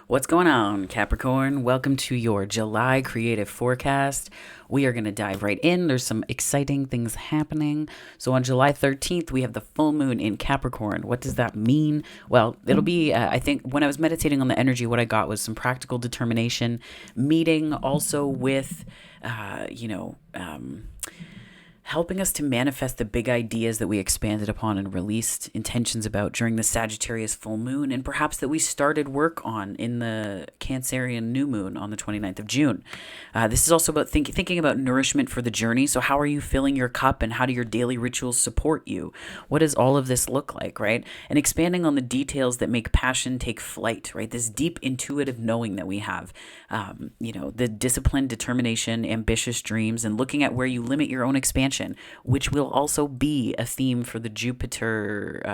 What's going on, Capricorn? Welcome to your July creative forecast. We are going to dive right in. There's some exciting things happening. So, on July 13th, we have the full moon in Capricorn. What does that mean? Well, it'll be, I think, when I was meditating on the energy, what I got was some practical determination, meeting also with, you know, helping us to manifest the big ideas that we expanded upon and released intentions about during the Sagittarius full moon, and perhaps that we started work on in the Cancerian new moon on the 29th of June. This is also about thinking about nourishment for the journey. So how are you filling your cup, and how do your daily rituals support you? What does all of this look like, right? And expanding on the details that make passion take flight, right? This deep intuitive knowing that we have, the discipline, determination, ambitious dreams, and looking at where you limit your own expansion, which will also be a theme for the Jupiter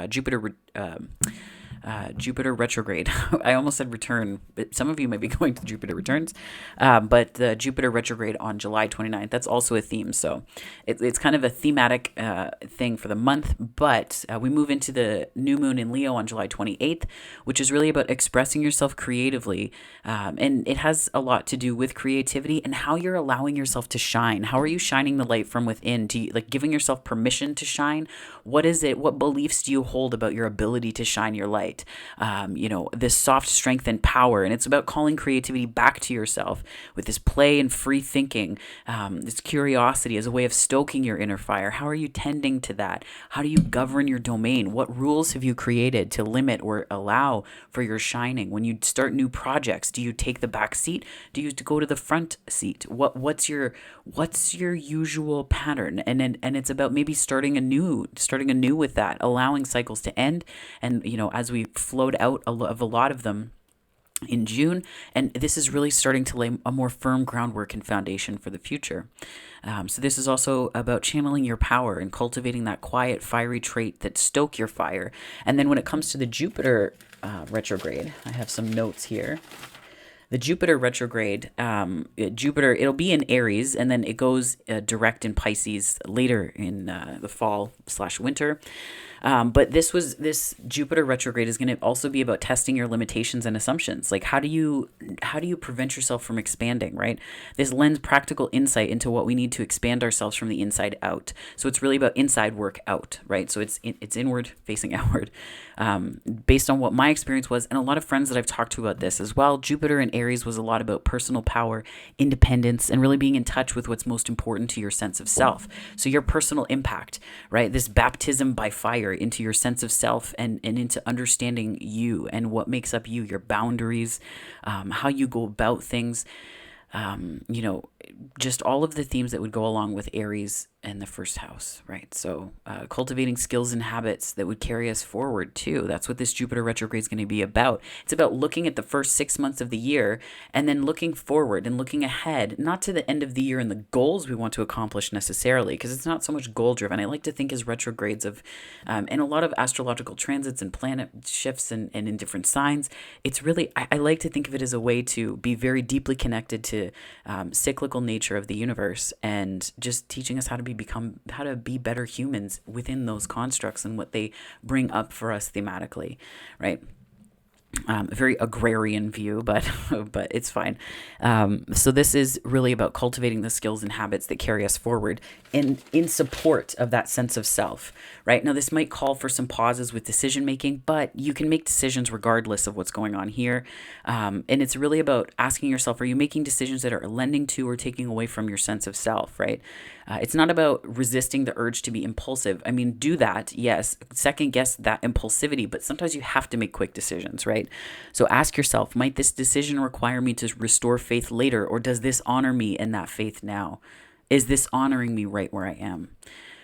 retrograde. I almost said return, but some of you might be going to Jupiter returns. But the Jupiter retrograde on July 29th, that's also a theme. So it's kind of a thematic thing for the month. But we move into the new moon in Leo on July 28th, which is really about expressing yourself creatively. And it has a lot to do with creativity and how you're allowing yourself to shine. How are you shining the light from within? Giving yourself permission to shine? What is it? What beliefs do you hold about your ability to shine your light? This soft strength and power. And it's about calling creativity back to yourself with this play and free thinking, this curiosity as a way of stoking your inner fire. How are you tending to that? How do you govern your domain? What rules have you created to limit or allow for your shining? When you start new projects, do you take the back seat? Do you go to the front seat? What's your usual pattern? And it's about maybe starting anew with that, allowing cycles to end. And as we flowed out of a lot of them in June, and this is really starting to lay a more firm groundwork and foundation for the future. So this is also about channeling your power and cultivating that quiet, fiery trait that stoke your fire. And then when it comes to the Jupiter retrograde, I have some notes here. The Jupiter retrograde, it'll be in Aries, and then it goes direct in Pisces later in the fall/winter. But this Jupiter retrograde is going to also be about testing your limitations and assumptions. Like how do you prevent yourself from expanding, right? This lends practical insight into what we need to expand ourselves from the inside out. So it's really about inside work out, right? So it's inward facing outward. Based on what my experience was, and a lot of friends that I've talked to about this as well, Jupiter in Aries was a lot about personal power, independence, and really being in touch with what's most important to your sense of self. So your personal impact, right? This baptism by fire into your sense of self and into understanding you and what makes up you, your boundaries, how you go about things, just all of the themes that would go along with Aries and the first house, right? So cultivating skills and habits that would carry us forward too. That's what this Jupiter retrograde is going to be about. It's about looking at the first 6 months of the year and then looking forward and looking ahead, not to the end of the year and the goals we want to accomplish necessarily, because it's not so much goal driven. I like to think as retrogrades of, and a lot of astrological transits and planet shifts and in different signs. It's really, I like to think of it as a way to be very deeply connected to cyclical nature of the universe, and just teaching us how to be better humans within those constructs and what they bring up for us thematically, right? A very agrarian view, but it's fine. So this is really about cultivating the skills and habits that carry us forward and in support of that sense of self, right? Now, this might call for some pauses with decision making, but you can make decisions regardless of what's going on here. And it's really about asking yourself, are you making decisions that are lending to or taking away from your sense of self, right? It's not about resisting the urge to be impulsive. I mean, do that, yes, second guess that impulsivity, but sometimes you have to make quick decisions, right? So ask yourself, might this decision require me to restore faith later, or does this honor me in that faith now? Is this honoring me right where I am?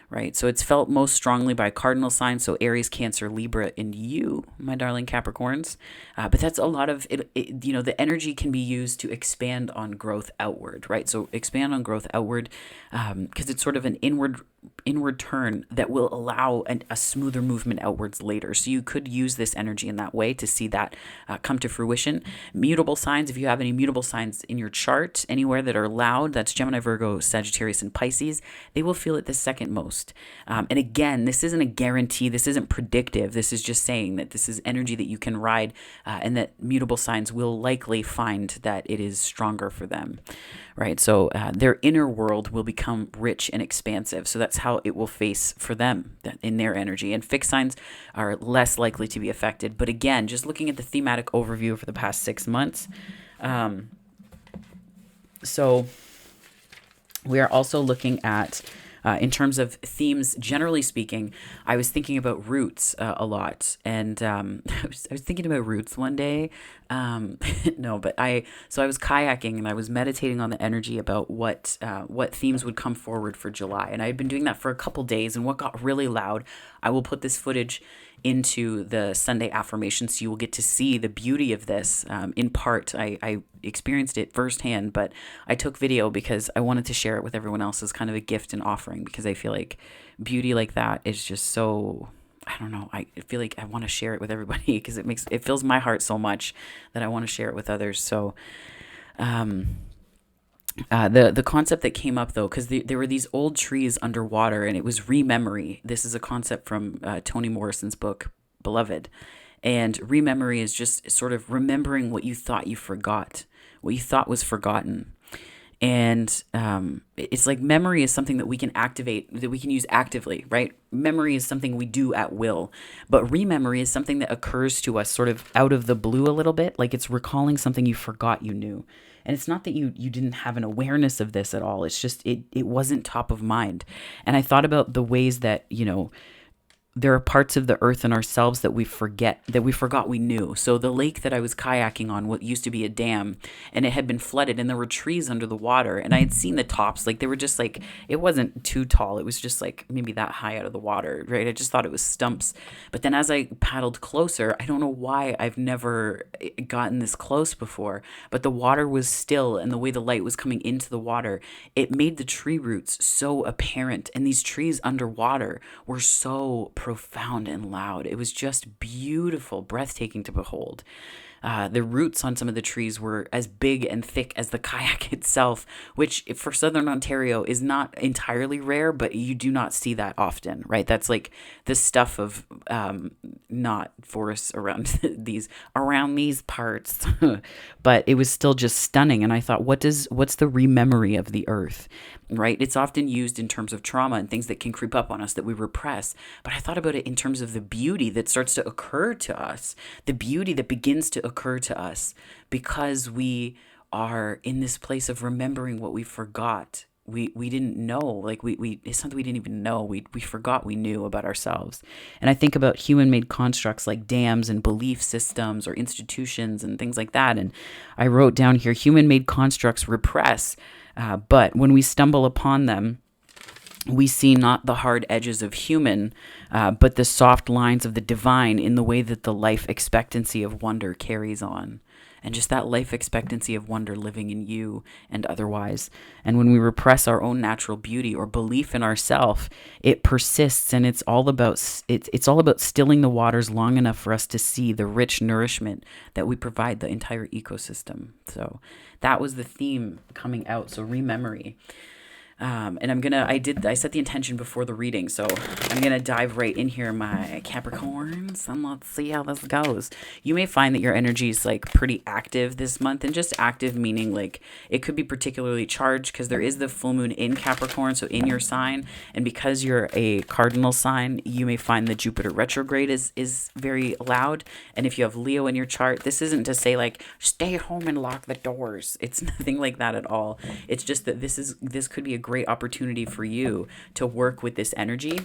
Right. So it's felt most strongly by cardinal signs. So Aries, Cancer, Libra, and you, my darling Capricorns. But that's a lot of it. The energy can be used to expand on growth outward. Right. So expand on growth outward because it's sort of an inward inward turn that will allow a smoother movement outwards later. So you could use this energy in that way to see that come to fruition. Mutable signs, if you have any mutable signs in your chart anywhere that are loud, that's Gemini, Virgo, Sagittarius, and Pisces, they will feel it the second most. And again, this isn't a guarantee. This isn't predictive. This is just saying that this is energy that you can ride, and that mutable signs will likely find that it is stronger for them, right? So their inner world will become rich and expansive. So that's how it will face for them in their energy. And fixed signs are less likely to be affected. But again, just looking at the thematic overview for the past 6 months. So we are also looking at, in terms of themes, generally speaking, I was thinking about roots a lot. And I was thinking about roots one day. No, but I was kayaking and I was meditating on the energy about what themes would come forward for July. And I had been doing that for a couple days. And what got really loud, I will put this footage into the Sunday affirmations, so you will get to see the beauty of this. In part, I experienced it firsthand, but I took video because I wanted to share it with everyone else as kind of a gift and offering, because I feel like beauty like that is just so, I don't know, I feel like I want to share it with everybody because it fills my heart so much that I want to share it with others. So the concept that came up, though, because there were these old trees underwater, and it was rememory. This is a concept from Toni Morrison's book, Beloved. And rememory is just sort of remembering what you thought you forgot, what you thought was forgotten. And it's like memory is something that we can activate, that we can use actively, right? Memory is something we do at will. But rememory is something that occurs to us sort of out of the blue a little bit, like it's recalling something you forgot you knew. And it's not that you didn't have an awareness of this at all. It's just it wasn't top of mind. And I thought about the ways that, there are parts of the earth and ourselves that we forgot we knew. So the lake that I was kayaking on, what used to be a dam, and it had been flooded, and there were trees under the water, and I had seen the tops, like they were just like, it wasn't too tall. It was just like maybe that high out of the water, right? I just thought it was stumps. But then as I paddled closer, I don't know why I've never gotten this close before, but the water was still, and the way the light was coming into the water, it made the tree roots so apparent, and these trees underwater were so profound and loud. It was just beautiful, breathtaking to behold. The roots on some of the trees were as big and thick as the kayak itself, which for Southern Ontario is not entirely rare, but you do not see that often, right? That's like the stuff of not forests around these parts, but it was still just stunning. And I thought, what's the rememory of the earth, right? It's often used in terms of trauma and things that can creep up on us that we repress. But I thought about it in terms of the beauty that starts to occur to us, the beauty that begins to occur to us because we are in this place of remembering what we forgot. We didn't know, like it's something we didn't even know. We forgot we knew about ourselves. And I think about human-made constructs like dams and belief systems or institutions and things like that. And I wrote down here, human-made constructs repress, but when we stumble upon them, we see not the hard edges of human, but the soft lines of the divine in the way that the life expectancy of wonder carries on. And just that life expectancy of wonder living in you and otherwise. And when we repress our own natural beauty or belief in ourself, it persists, and it's all about stilling the waters long enough for us to see the rich nourishment that we provide the entire ecosystem. So that was the theme coming out. So rememory. And I set the intention before the reading, so I'm going to dive right in here, my Capricorns, and let's see how this goes. You may find that your energy is like pretty active this month, and just active meaning like it could be particularly charged because there is the full moon in Capricorn, so in your sign, and because you're a cardinal sign, you may find that Jupiter retrograde is very loud. And if you have Leo in your chart, this isn't to say like stay home and lock the doors. It's nothing like that at all. It's just that this could be a great opportunity for you to work with this energy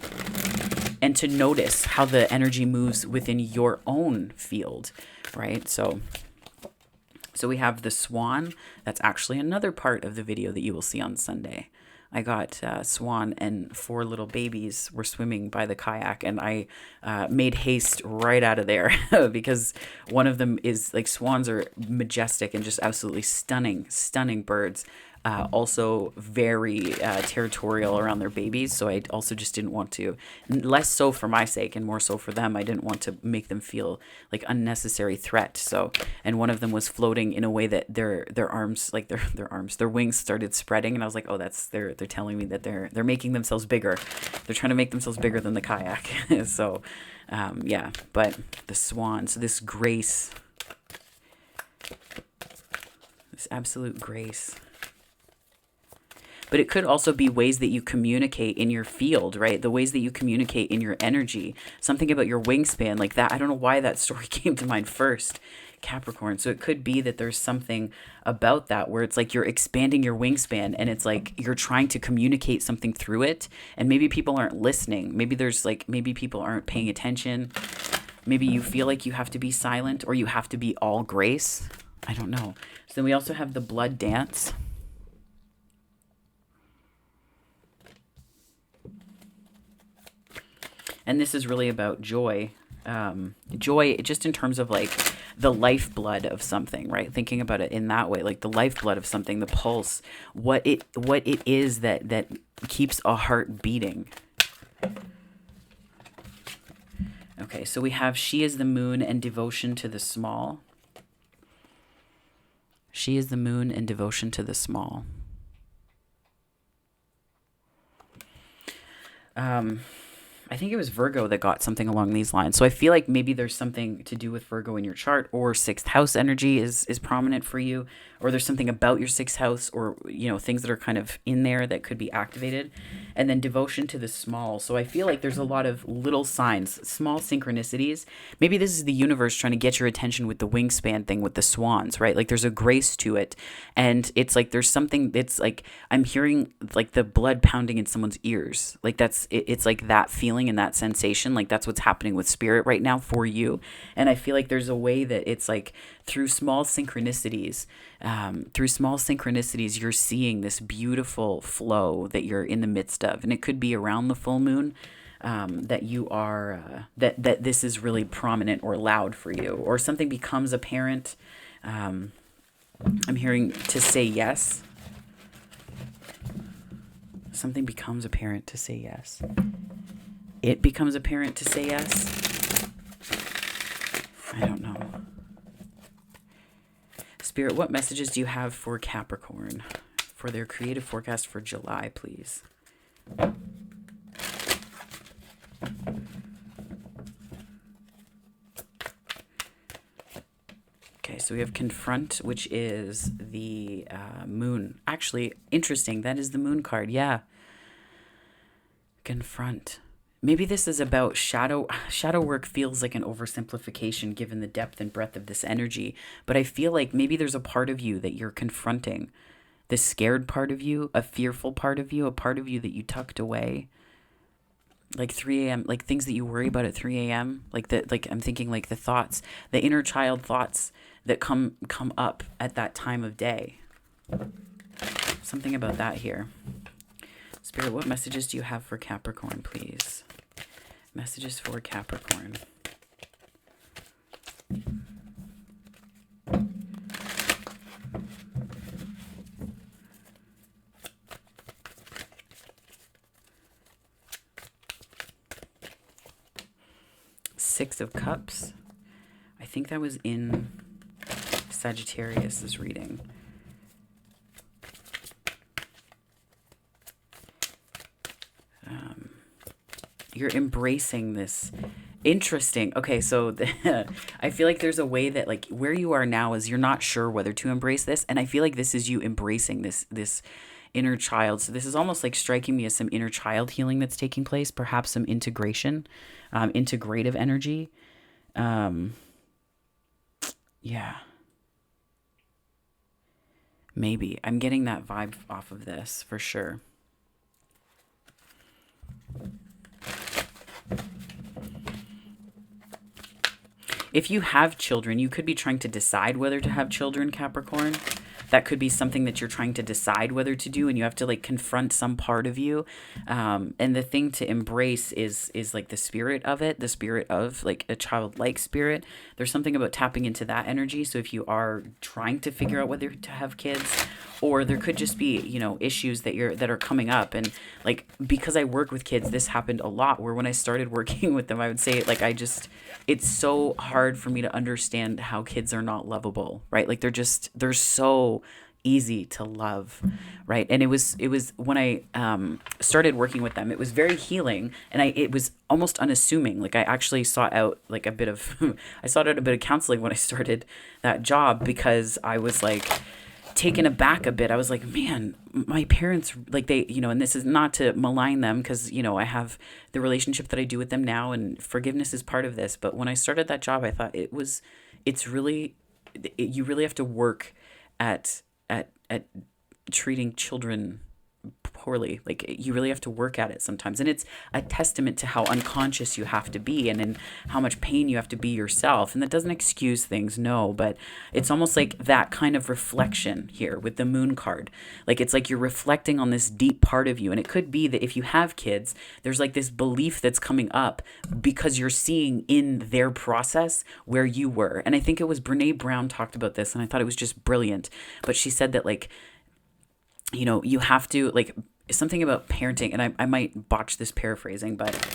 and to notice how the energy moves within your own field, right? So we have the swan. That's actually another part of the video that you will see on Sunday. I got swan, and 4 little babies were swimming by the kayak, and I made haste right out of there because one of them is like, swans are majestic and just absolutely stunning birds. also very territorial around their babies. So I also just didn't want to, less so for my sake and more so for them. I didn't want to make them feel like unnecessary threat. So, and one of them was floating in a way that their arms, like their wings started spreading, and I was like, oh, they're telling me that they're making themselves bigger. They're trying to make themselves bigger than the kayak. So, yeah. But the swan, so this grace, this absolute grace. But it could also be ways that you communicate in your field, right? The ways that you communicate in your energy. Something about your wingspan like that. I don't know why that story came to mind first, Capricorn. So it could be that there's something about that where it's like you're expanding your wingspan and it's like you're trying to communicate something through it. And maybe people aren't listening. Maybe people aren't paying attention. Maybe you feel like you have to be silent or you have to be all grace. I don't know. So then we also have the blood dance. And this is really about joy. Joy just in terms of like the lifeblood of something, right? Thinking about it in that way, like the lifeblood of something, the pulse, what it is that keeps a heart beating. Okay, so we have she is the moon and devotion to the small. She is the moon and devotion to the small. I think it was Virgo that got something along these lines. So I feel like maybe there's something to do with Virgo in your chart, or sixth house energy is prominent for you, or there's something about your sixth house, or, you know, things that are kind of in there that could be activated. And then devotion to the small. So I feel like there's a lot of little signs, small synchronicities. Maybe this is the universe trying to get your attention with the wingspan thing with the swans, right? Like there's a grace to it. And it's like there's something, it's like I'm hearing like the blood pounding in someone's ears. Like it's like that feeling and that sensation. Like that's what's happening with spirit right now for you. And I feel like there's a way that it's like through small synchronicities, you're seeing this beautiful flow that you're in the midst of. And it could be around the full moon, that you are, that this is really prominent or loud for you, or something becomes apparent. I'm hearing to say yes. Something becomes apparent to say yes. It becomes apparent to say yes. I don't know. Spirit, what messages do you have for Capricorn for their creative forecast for July, please? Okay, so we have confront, which is the moon. Actually, interesting. That is the moon card. Yeah. Confront. Maybe this is about shadow. Shadow work feels like an oversimplification given the depth and breadth of this energy. But I feel like maybe there's a part of you that you're confronting. The scared part of you, a fearful part of you, a part of you that you tucked away. Like 3 a.m., like things that you worry about at 3 a.m. Like I'm thinking like the thoughts, the inner child thoughts that come up at that time of day. Something about that here. Spirit, what messages do you have for Capricorn, please? Messages for Capricorn. Six of Cups. I think that was in Sagittarius's reading. You're embracing this. Interesting. Okay, so I feel like there's a way that like where you are now is you're not sure whether to embrace this, and I feel like this is you embracing this inner child. So this is almost like striking me as some inner child healing that's taking place, perhaps some integration, integrative energy. Yeah. Maybe. I'm getting that vibe off of this for sure. If you have children, you could be trying to decide whether to have children, Capricorn. that could be something that you're trying to decide whether to do, and you have to like confront some part of you. And the thing to embrace is like the spirit of it, the spirit of like a childlike spirit. There's something about tapping into that energy. So if you are trying to figure out whether to have kids, or there could just be, you know, issues that are coming up. And like, because I work with kids, this happened a lot, where when I started working with them, I would say like, it's so hard for me to understand how kids are not lovable, right? Like they're so easy to love, right? And it was when I started working with them, it was very healing, and it was almost unassuming. Like I actually sought out like a bit of I sought out a bit of counseling when I started that job, because I was like taken aback a bit. I was like, man, my parents, like they, you know, and this is not to malign them, because, you know, I have the relationship that I do with them now, and forgiveness is part of this. But when I started that job, I thought it's really, you really have to work at treating children poorly. Like you really have to work at it sometimes, and it's a testament to how unconscious you have to be, and in how much pain you have to be yourself. And that doesn't excuse things, no, but it's almost like that kind of reflection here with the moon card. Like it's like you're reflecting on this deep part of you, and it could be that if you have kids, there's like this belief that's coming up because you're seeing in their process where you were. And I think it was Brene Brown talked about this, and I thought it was just brilliant. But she said that like, you know, you have to like something about parenting, and I might botch this paraphrasing, but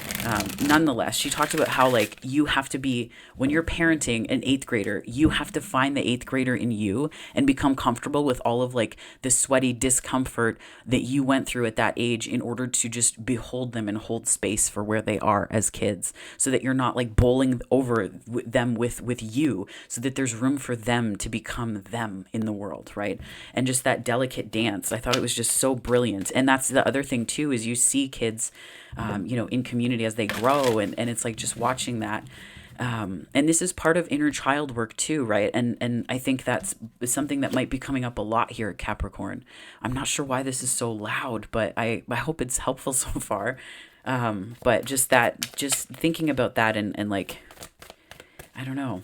nonetheless, she talked about how like you have to be, when you're parenting an eighth grader, you have to find the eighth grader in you and become comfortable with all of like the sweaty discomfort that you went through at that age, in order to just behold them and hold space for where they are as kids, so that you're not like bowling over them with you, so that there's room for them to become them in the world, right? And just that delicate dance, I thought it was just so brilliant. And that's the other thing too, is you see kids, you know, in community as they grow, and it's like just watching that. And this is part of inner child work too, right? And I think that's something that might be coming up a lot here at Capricorn. I'm not sure why this is so loud, but I hope it's helpful so far. But just thinking about that, and like, I don't know.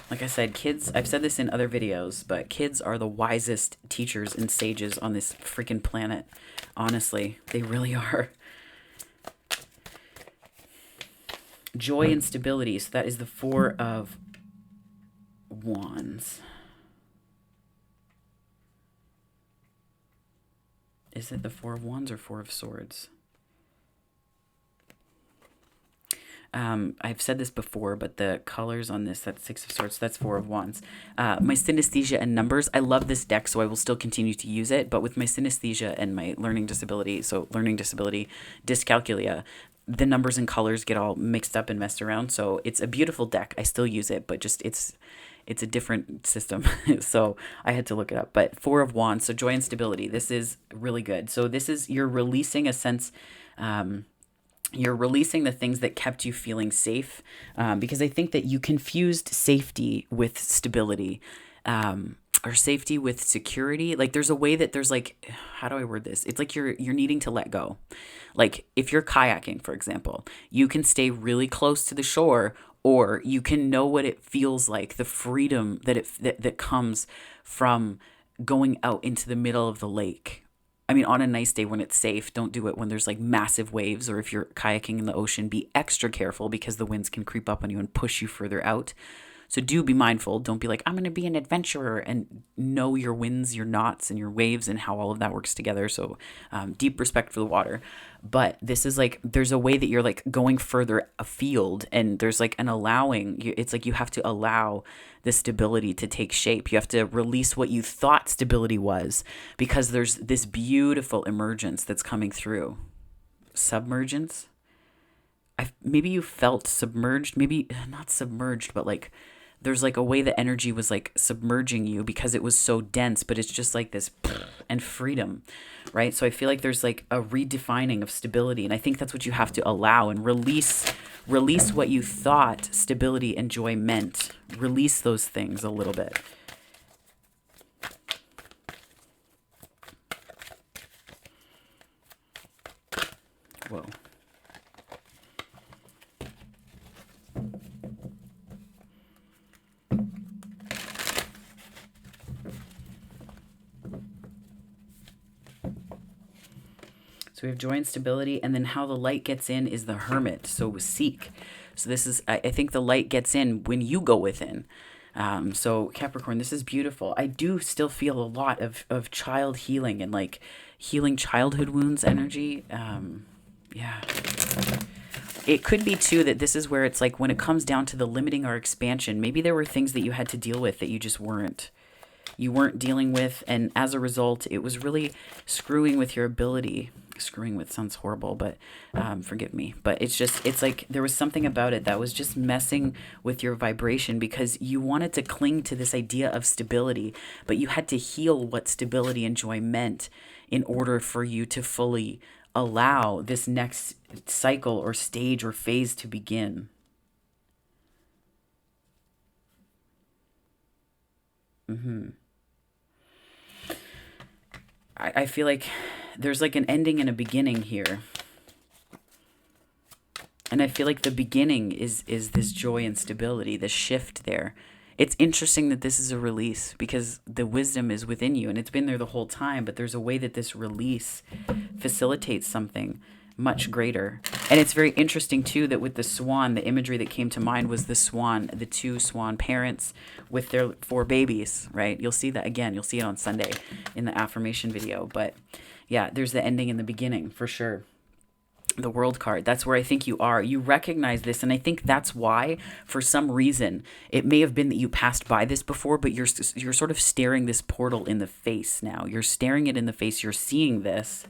Like I said, kids, I've said this in other videos, but kids are the wisest teachers and sages on this freaking planet. Honestly, they really are. Joy and stability. So that is the Four of Wands. Is it the Four of Wands or Four of Swords? I've said this before, but the colors on this, that's Six of Swords, that's Four of Wands. My synesthesia and numbers, I love this deck, so I will still continue to use it, but with my synesthesia and my learning disability, so learning disability, dyscalculia, the numbers and colors get all mixed up and messed around, so it's a beautiful deck. I still use it, but just it's a different system, so I had to look it up. But Four of Wands, so joy and stability, this is really good. So this is, you're releasing a sense, you're releasing the things that kept you feeling safe, because I think that you confused safety with stability, or safety with security. Like there's a way that there's like, how do I word this? It's like you're needing to let go. Like if you're kayaking, for example, you can stay really close to the shore, or you can know what it feels like, the freedom that comes from going out into the middle of the lake. I mean, on a nice day when it's safe, don't do it when there's like massive waves, or if you're kayaking in the ocean, be extra careful, because the winds can creep up on you and push you further out. So do be mindful. Don't be like, I'm going to be an adventurer, and know your winds, your knots, and your waves, and how all of that works together. So deep respect for the water. But this is like, there's a way that you're like going further afield, and there's like an allowing. It's like you have to allow the stability to take shape. You have to release what you thought stability was, because there's this beautiful emergence that's coming through. Submergence? Maybe you felt submerged, maybe not submerged, but like there's like a way that energy was like submerging you because it was so dense, but it's just like this and freedom, right? So I feel like there's like a redefining of stability, and I think that's what you have to allow and release what you thought stability and joy meant. Release those things a little bit. Whoa. So we have joy and stability, and then how the light gets in is the hermit. So seek. So this is, I think the light gets in when you go within. So Capricorn, this is beautiful. I do still feel a lot of child healing and like healing childhood wounds energy. Yeah. It could be too that this is where it's like when it comes down to the limiting or expansion, maybe there were things that you had to deal with that you just weren't. You weren't dealing with, and as a result, it was really screwing with your ability. Screwing with sounds horrible, but forgive me. But it's like there was something about it that was just messing with your vibration because you wanted to cling to this idea of stability, but you had to heal what stability and joy meant in order for you to fully allow this next cycle or stage or phase to begin. I feel like there's like an ending and a beginning here. And I feel like the beginning is this joy and stability, this shift there. It's interesting that this is a release because the wisdom is within you and it's been there the whole time, but there's a way that this release facilitates something much greater. And it's very interesting too that with the swan, the imagery that came to mind was the swan, the two swan parents with their four babies, right? You'll see that again. You'll see it on Sunday in the affirmation video. But yeah, there's the ending and the beginning for sure. The world card, that's where I think you are. You recognize this, and I think that's why, for some reason, it may have been that you passed by this before, but you're sort of staring this portal in the face now. You're staring it in the face. You're seeing this.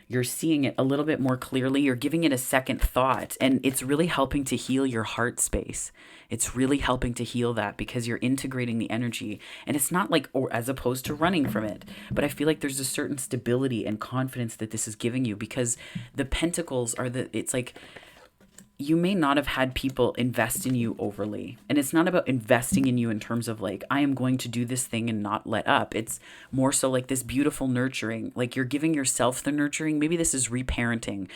You're seeing it a little bit more clearly. You're giving it a second thought, and it's really helping to heal your heart space. It's really helping to heal that because you're integrating the energy, and it's not like, or as opposed to running from it, but I feel like there's a certain stability and confidence that this is giving you because the pentacles are it's like, you may not have had people invest in you overly. And it's not about investing in you in terms of like, I am going to do this thing and not let up. It's more so like this beautiful nurturing, like you're giving yourself the nurturing. Maybe this is reparenting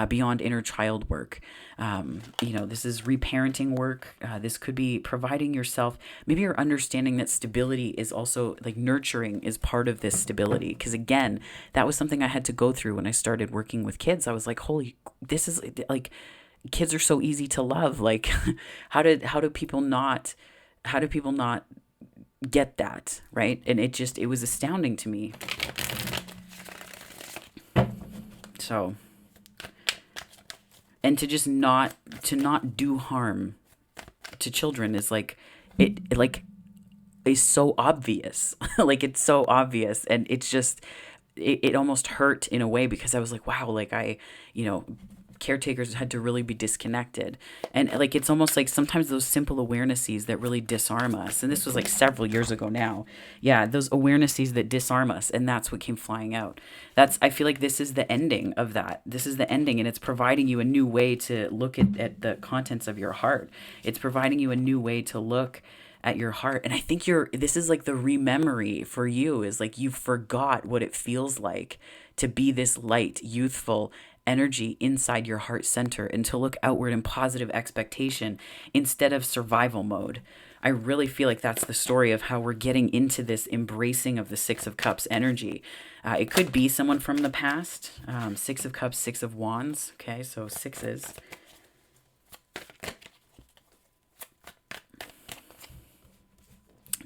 beyond inner child work. This is reparenting work. This could be providing yourself. Maybe you're understanding that stability is also like nurturing is part of this stability. Because again, that was something I had to go through when I started working with kids. I was like, holy, this is like, kids are so easy to love. Like, how do people not get that, right? And it was astounding to me. So, and to not do harm to children is like, it like is so obvious. Like, it's so obvious, and it's just it almost hurt in a way because I was like, wow, like caretakers had to really be disconnected. And like, it's almost like sometimes those simple awarenesses that really disarm us. And this was like several years ago now. Yeah, those awarenesses that disarm us. And that's what came flying out. I feel like this is the ending of that. This is the ending, and it's providing you a new way to look at the contents of your heart. It's providing you a new way to look at your heart. And I think this is like the rememory for you, is like you forgot what it feels like to be this light, youthful energy inside your heart center and to look outward in positive expectation instead of survival mode. I really feel like that's the story of how we're getting into this embracing of the Six of Cups energy. It could be someone from the past. Six of Cups, Six of Wands. Okay, so sixes.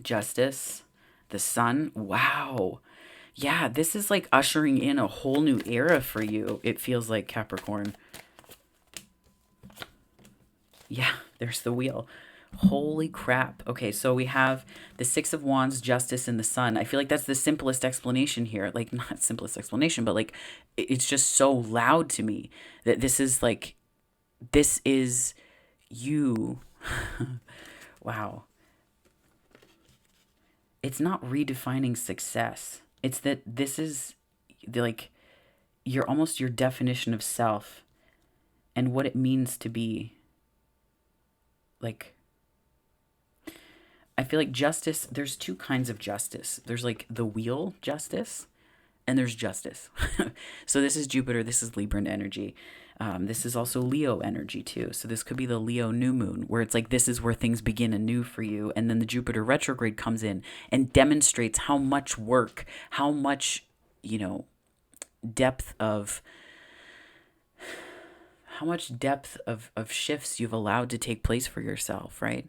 Justice, the Sun. Wow. Yeah, this is like ushering in a whole new era for you. It feels like, Capricorn. Yeah, there's the wheel. Holy crap. Okay, so we have the Six of Wands, Justice, and the Sun. I feel like that's the simplest explanation here. Like, not simplest explanation, but like, it's just so loud to me that this is you. Wow. It's not redefining success. It's that this is like your definition of self and what it means to be. Like, I feel like justice, there's two kinds of justice. There's like the wheel justice and there's justice. So this is Jupiter, this is Libran energy. This is also Leo energy too. So this could be the Leo new moon, where it's like this is where things begin anew for you. And then the Jupiter retrograde comes in and demonstrates how much work, how much, depth of how much depth of shifts you've allowed to take place for yourself, right?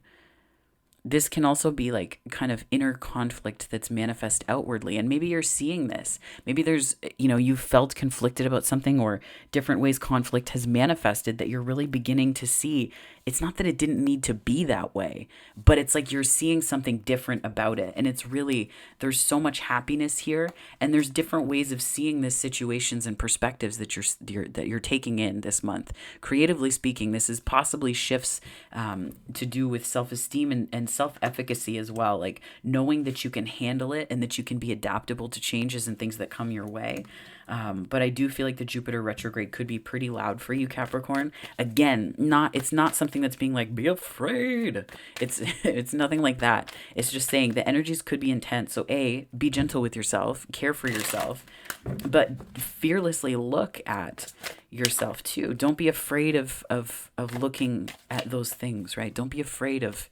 This can also be like kind of inner conflict that's manifest outwardly. And maybe you're seeing this. Maybe there's, you felt conflicted about something, or different ways conflict has manifested that you're really beginning to see. It's not that it didn't need to be that way, but it's like you're seeing something different about it. And it's really, there's so much happiness here. And there's different ways of seeing this situations and perspectives that you're taking in this month. Creatively speaking, this is possibly shifts to do with self-esteem and self-efficacy as well, like knowing that you can handle it and that you can be adaptable to changes and things that come your way. But I do feel like the Jupiter retrograde could be pretty loud for you, Capricorn. Again, it's not something that's being like, be afraid. It's nothing like that. It's just saying the energies could be intense. So be gentle with yourself, care for yourself, but fearlessly look at yourself too. Don't be afraid of looking at those things, right? Don't be afraid of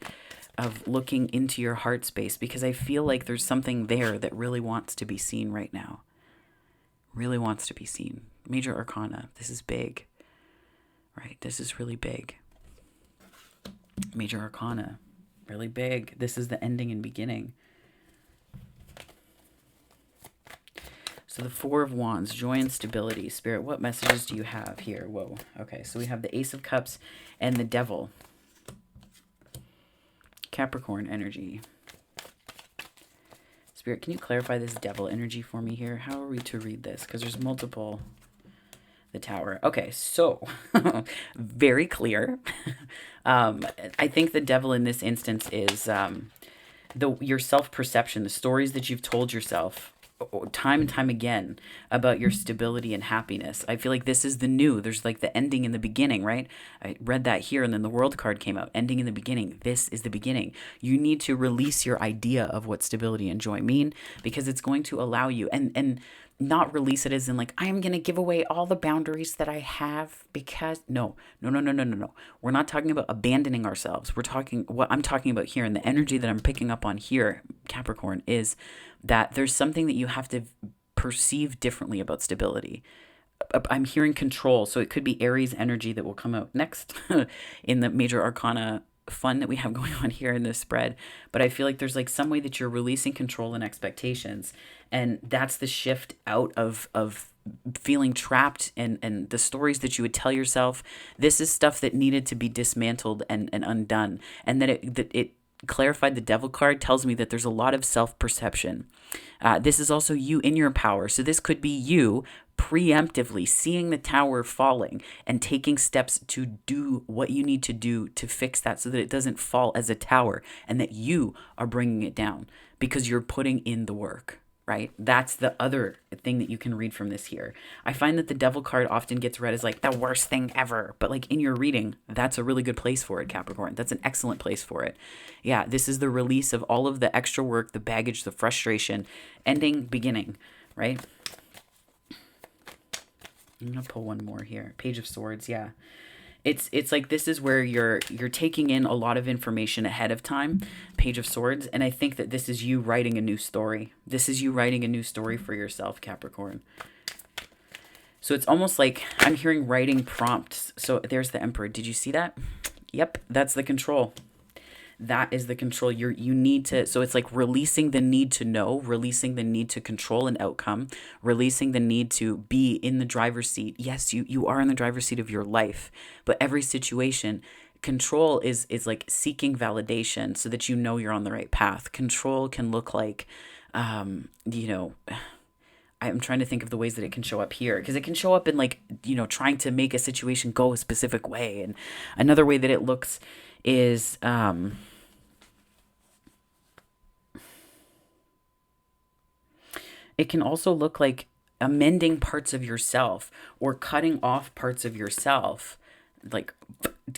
looking into your heart space, because I feel like there's something there that really wants to be seen right now. Really wants to be seen. Major Arcana. This is big, right? This is really big. Major Arcana. Really big. This is the ending and beginning. So the Four of Wands, joy and stability. Spirit, what messages do you have here? Whoa. Okay, so we have the Ace of Cups and the Devil. Capricorn energy. Spirit, can you clarify this Devil energy for me here? How are we to read this? Because there's multiple. The Tower. Okay, so very clear. I think the Devil in this instance is your self-perception, the stories that you've told yourself time and time again about your stability and happiness. I feel like this is the new. There's like the ending in the beginning, right? I read that here, and then the World card came out. Ending in the beginning. This is the beginning. You need to release your idea of what stability and joy mean, because it's going to allow you, and not release it as in like, I'm going to give away all the boundaries that I have, because no. We're not talking about abandoning ourselves. What I'm talking about here, and the energy that I'm picking up on here, Capricorn, is that there's something that you have to perceive differently about stability. I'm hearing control. So it could be Aries energy that will come out next in the Major Arcana fun that we have going on here in this spread. But I feel like there's like some way that you're releasing control and expectations. And that's the shift out of feeling trapped and the stories that you would tell yourself. This is stuff that needed to be dismantled and undone. And that it clarified. The Devil card tells me that there's a lot of self-perception. This is also you in your power. So this could be you preemptively seeing the tower falling and taking steps to do what you need to do to fix that, so that it doesn't fall as a tower, and that you are bringing it down because you're putting in the work. Right? That's the other thing that you can read from this here. I find that the Devil card often gets read as like the worst thing ever. But like in your reading, that's a really good place for it, Capricorn. That's an excellent place for it. Yeah, this is the release of all of the extra work, the baggage, the frustration, ending, beginning, right? I'm going to pull one more here. Page of Swords, yeah. It's like this is where you're taking in a lot of information ahead of time, Page of Swords, and I think that this is you writing a new story. This is you writing a new story for yourself, Capricorn. So it's almost like I'm hearing writing prompts. So there's the Emperor. Did you see that? Yep, that's the control. That is the control. You need to, so it's like releasing the need to know, releasing the need to control an outcome, releasing the need to be in the driver's seat. Yes, you are in the driver's seat of your life, but every situation, control is like seeking validation so that you know you're on the right path. Control can look like, I'm trying to think of the ways that it can show up here, because it can show up in like, trying to make a situation go a specific way. And another way that it looks is, it can also look like amending parts of yourself or cutting off parts of yourself, like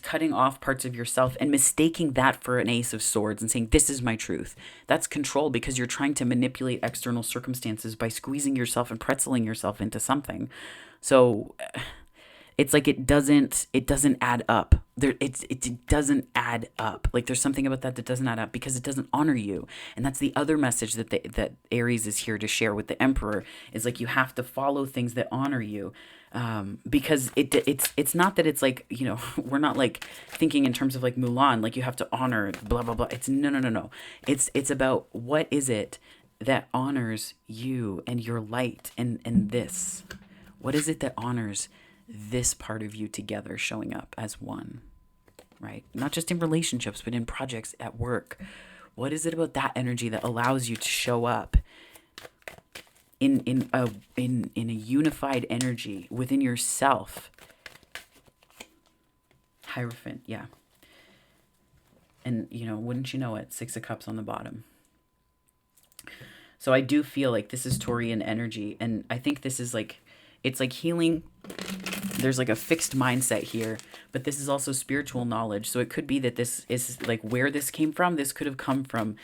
cutting off parts of yourself and mistaking that for an Ace of Swords and saying, this is my truth. That's control, because you're trying to manipulate external circumstances by squeezing yourself and pretzeling yourself into something. So it's like it doesn't add up. It doesn't add up. Like there's something about that that doesn't add up because it doesn't honor you. And that's the other message that Aries is here to share with the Emperor, is like you have to follow things that honor you. Because it's not that it's like, we're not like thinking in terms of like Mulan, like you have to honor blah blah blah. It's no no no no. It's about what is it that honors you and your light and this. What is it that honors this part of you together showing up as one, right? Not just in relationships, but in projects at work. What is it about that energy that allows you to show up in a unified energy within yourself? Hierophant, yeah. And wouldn't you know it, 6 of Cups on the bottom. So I do feel like this is Taurian energy, and I think this is like, it's like healing. There's like a fixed mindset here, but this is also spiritual knowledge. So it could be that this is like where this came from. This could have come from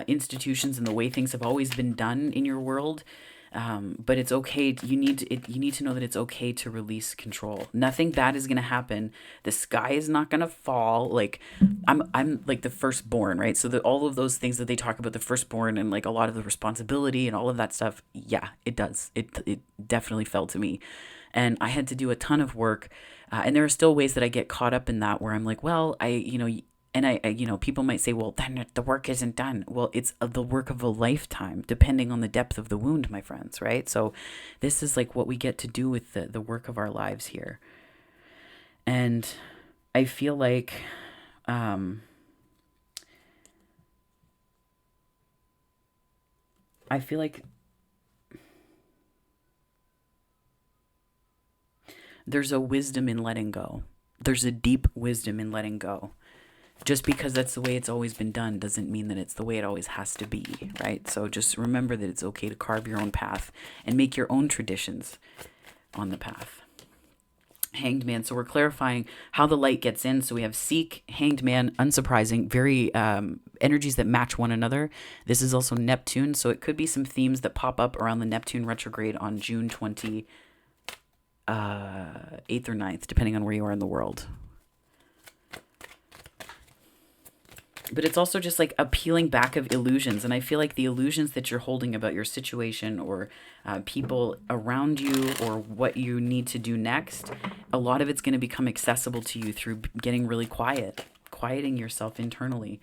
institutions and the way things have always been done in your world. But it's okay. You need to know that it's okay to release control. Nothing bad is gonna happen. The sky is not gonna fall. Like I'm like the firstborn, right? So all of those things that they talk about the firstborn and like a lot of the responsibility and all of that stuff. Yeah, it does. It definitely fell to me, and I had to do a ton of work. And there are still ways that I get caught up in that where I'm like, well, and people might say, well, then the work isn't done. Well, it's the work of a lifetime, depending on the depth of the wound, my friends, right? So this is like what we get to do with the work of our lives here. And I feel like, I feel like there's a wisdom in letting go. There's a deep wisdom in letting go. Just because that's the way it's always been done doesn't mean that it's the way it always has to be, right? So just remember that it's okay to carve your own path and make your own traditions on the path. Hanged Man. So we're clarifying how the light gets in. So we have Seek, Hanged Man, unsurprising, very energies that match one another. This is also Neptune. So it could be some themes that pop up around the Neptune retrograde on June 28th or 9th, depending on where you are in the world. But it's also just like a peeling back of illusions. And I feel like the illusions that you're holding about your situation or people around you or what you need to do next, a lot of it's going to become accessible to you through getting really quiet, quieting yourself internally.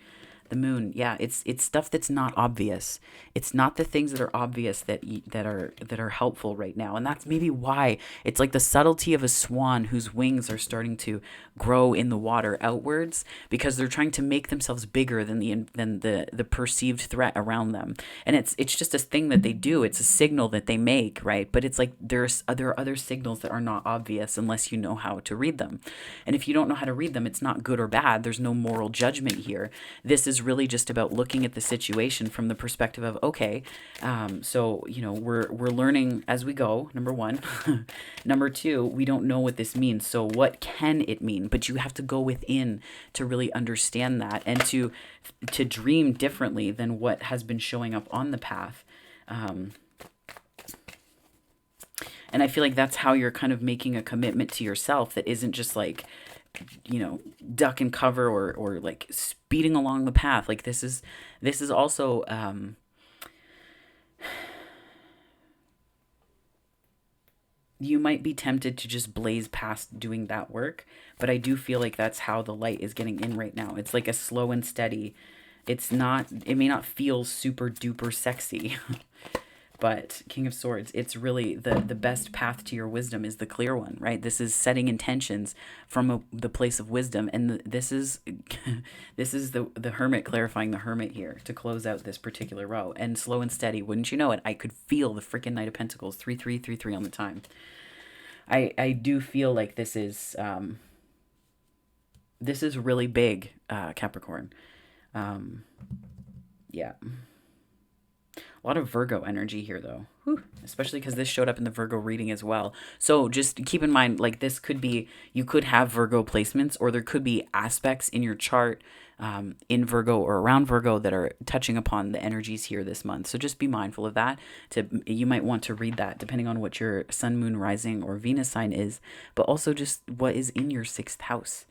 The moon, yeah, it's stuff that's not obvious. It's not the things that are obvious that are helpful right now, and that's maybe why it's like the subtlety of a swan whose wings are starting to grow in the water outwards because they're trying to make themselves bigger than the perceived threat around them. And it's just a thing that they do. It's a signal that they make, right? But it's like there are other signals that are not obvious unless you know how to read them. And if you don't know how to read them, it's not good or bad. There's no moral judgment here. This is really just about looking at the situation from the perspective of, okay, so we're learning as we go, number one. Number two, we don't know what this means, so what can it mean? But you have to go within to really understand that and to dream differently than what has been showing up on the path. And I feel like that's how you're kind of making a commitment to yourself that isn't just like, duck and cover or like speeding along the path. Like this is also you might be tempted to just blaze past doing that work, but I do feel like that's how the light is getting in right now. It's like a slow and steady. It may not feel super duper sexy. But King of Swords, it's really the best path to your wisdom is the clear one, right? This is setting intentions from the place of wisdom. And this is the Hermit clarifying the Hermit here to close out this particular row. And slow and steady, wouldn't you know it? I could feel the freaking Knight of Pentacles, 3-3, 3-3 on the time. I do feel like this is really big, Capricorn. Yeah. A lot of Virgo energy here, though. Whew. Especially because this showed up in the Virgo reading as well. So just keep in mind, like, this could be, you could have Virgo placements, or there could be aspects in your chart in Virgo or around Virgo that are touching upon the energies here this month. So just be mindful of that. You might want to read that depending on what your sun, moon, rising, or Venus sign is, but also just what is in your 6th house.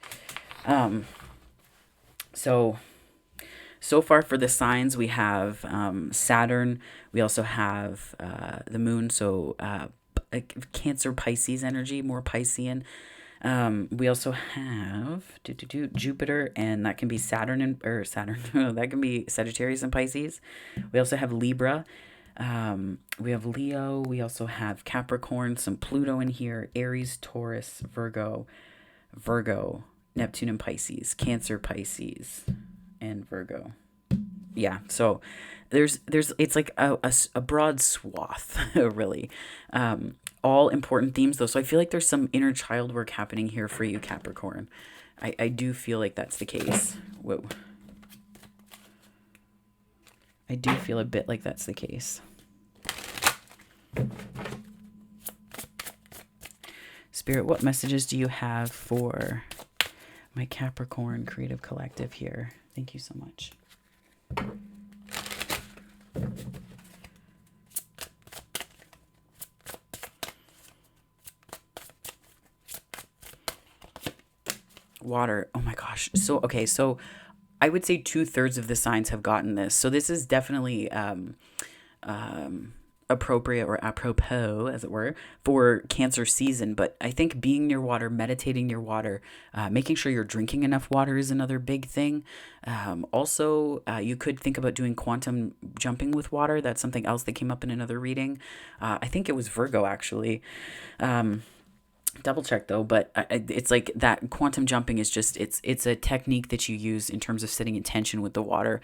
So far for the signs, we have Saturn. We also have the moon. So Cancer, Pisces energy, more Piscean. We also have Jupiter, and that can be Saturn or Saturn. That can be Sagittarius and Pisces. We also have Libra. We have Leo. We also have Capricorn, some Pluto in here, Aries, Taurus, Virgo, Neptune and Pisces, Cancer, Pisces, and Virgo. Yeah, so there's it's like a broad swath, really. All important themes, though. So I feel like there's some inner child work happening here for you, Capricorn. I do feel like that's the case. Whoa. I do feel a bit like that's the case. Spirit, what messages do you have for my Capricorn Creative Collective here? Thank you so much. Water. Oh my gosh. So, okay. So I would say 2/3 of the signs have gotten this. So this is definitely appropriate or apropos, as it were, for Cancer season. But I think being near water, meditating near water, making sure you're drinking enough water is another big thing. Also, you could think about doing quantum jumping with water. That's something else that came up in another reading. I think it was Virgo, actually. Double check though, but it's like that quantum jumping is just, it's a technique that you use in terms of setting intention with the water,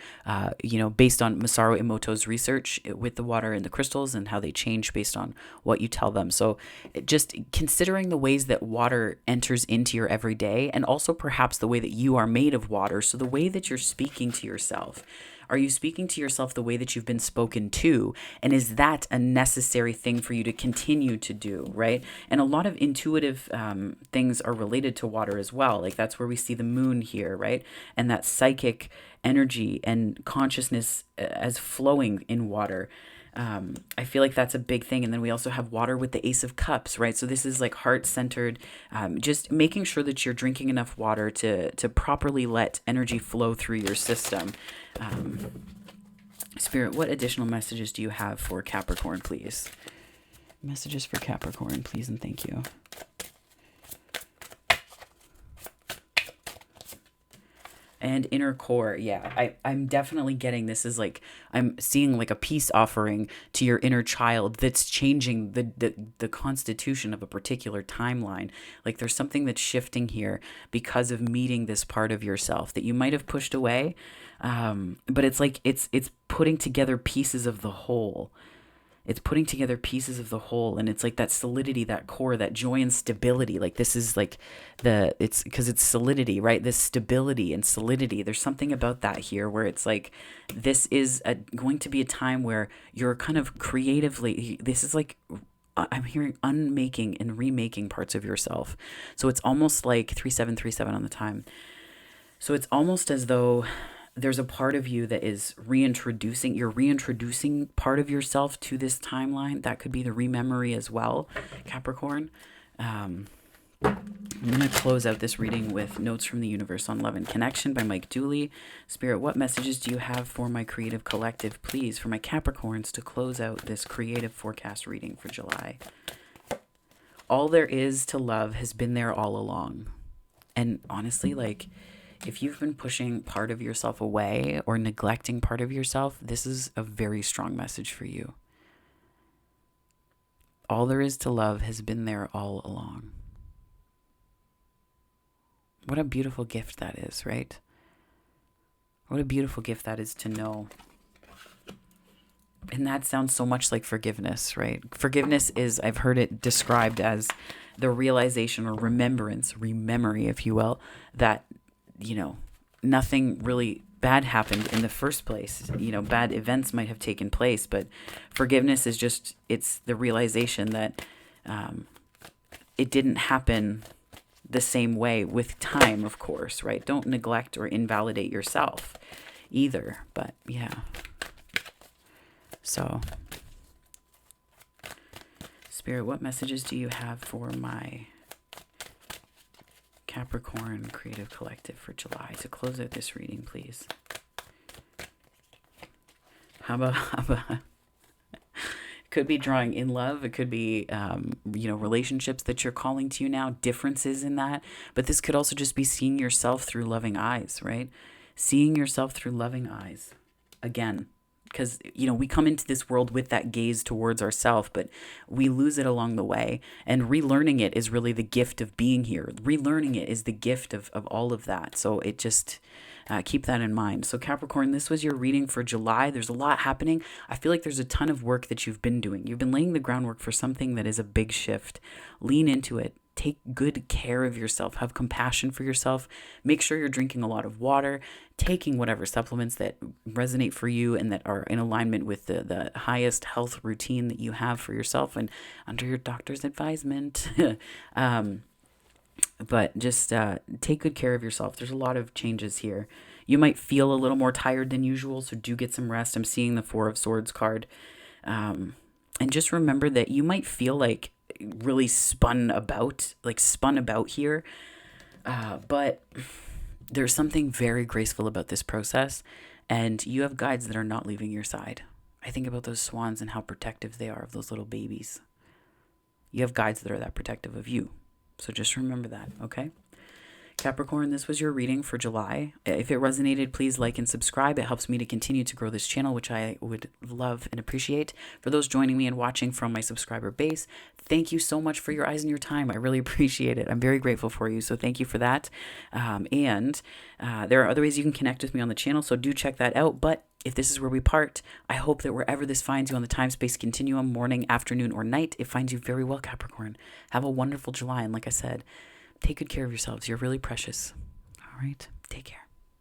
based on Masaru Emoto's research with the water and the crystals and how they change based on what you tell them. So just considering the ways that water enters into your everyday, and also perhaps the way that you are made of water. So the way that you're speaking to yourself. Are you speaking to yourself the way that you've been spoken to? And is that a necessary thing for you to continue to do, right? And a lot of intuitive things are related to water as well. Like that's where we see the moon here, right? And that psychic energy and consciousness as flowing in water. I feel like that's a big thing. And then we also have water with the Ace of Cups, right? So this is like heart-centered, just making sure that you're drinking enough water to properly let energy flow through your system. Spirit, what additional messages do you have for Capricorn, please? Messages for Capricorn, please, and thank you. And inner core, yeah, I'm definitely getting this is like, I'm seeing like a peace offering to your inner child that's changing the constitution of a particular timeline. Like there's something that's shifting here because of meeting this part of yourself that you might have pushed away, but it's like it's putting together pieces of the whole. It's putting together pieces of the whole, and it's like that solidity, that core, that joy and stability. Like this is like it's because it's solidity, right? This stability and solidity. There's something about that here where it's like, this is going to be a time where you're kind of creatively, this is like, I'm hearing unmaking and remaking parts of yourself. So it's almost like 3737 on the time. So it's almost as though there's a part of you that is you're reintroducing part of yourself to this timeline. That could be the rememory as well, Capricorn. I'm going to close out this reading with Notes from the Universe on Love and Connection by Mike Dooley. Spirit, what messages do you have for my creative collective, please, for my Capricorns to close out this creative forecast reading for July? All there is to love has been there all along. And honestly, like, if you've been pushing part of yourself away or neglecting part of yourself, this is a very strong message for you. All there is to love has been there all along. What a beautiful gift that is, right? What a beautiful gift that is to know. And that sounds so much like forgiveness, right? Forgiveness is, I've heard it described as the realization or rememory, if you will, that nothing really bad happened in the first place. Bad events might have taken place, but forgiveness is just, it's the realization that it didn't happen the same way with time, of course, right? Don't neglect or invalidate yourself either. But yeah. So, Spirit, what messages do you have for my Capricorn Creative Collective for July to close out this reading, please? How about it could be drawing in love. It could be, relationships that you're calling to you now, differences in that. But this could also just be seeing yourself through loving eyes, right? Seeing yourself through loving eyes. Again, because, we come into this world with that gaze towards ourselves, but we lose it along the way. And relearning it is really the gift of being here. Relearning it is the gift of all of that. So it just... keep that in mind. So Capricorn, this was your reading for July. There's a lot happening. I feel like there's a ton of work that you've been doing. You've been laying the groundwork for something that is a big shift. Lean into it. Take good care of yourself. Have compassion for yourself. Make sure you're drinking a lot of water, taking whatever supplements that resonate for you and that are in alignment with the highest health routine that you have for yourself and under your doctor's advisement. But just take good care of yourself. There's a lot of changes here. You might feel a little more tired than usual, so do get some rest. I'm seeing the Four of Swords card. And just remember that you might feel like really spun about here. But there's something very graceful about this process. And you have guides that are not leaving your side. I think about those swans and how protective they are of those little babies. You have guides that are that protective of you. So just remember that, okay? Capricorn, this was your reading for July. If it resonated, please like and subscribe. It helps me to continue to grow this channel, which I would love and appreciate. For those joining me and watching from my subscriber base, thank you so much for your eyes and your time. I really appreciate it. I'm very grateful for you, so thank you for that. And there are other ways you can connect with me on the channel, so do check that out. But if this is where we part, I hope that wherever this finds you on the time-space continuum, morning, afternoon, or night, it finds you very well, Capricorn. Have a wonderful July, and like I said, take good care of yourselves. You're really precious. All right, take care.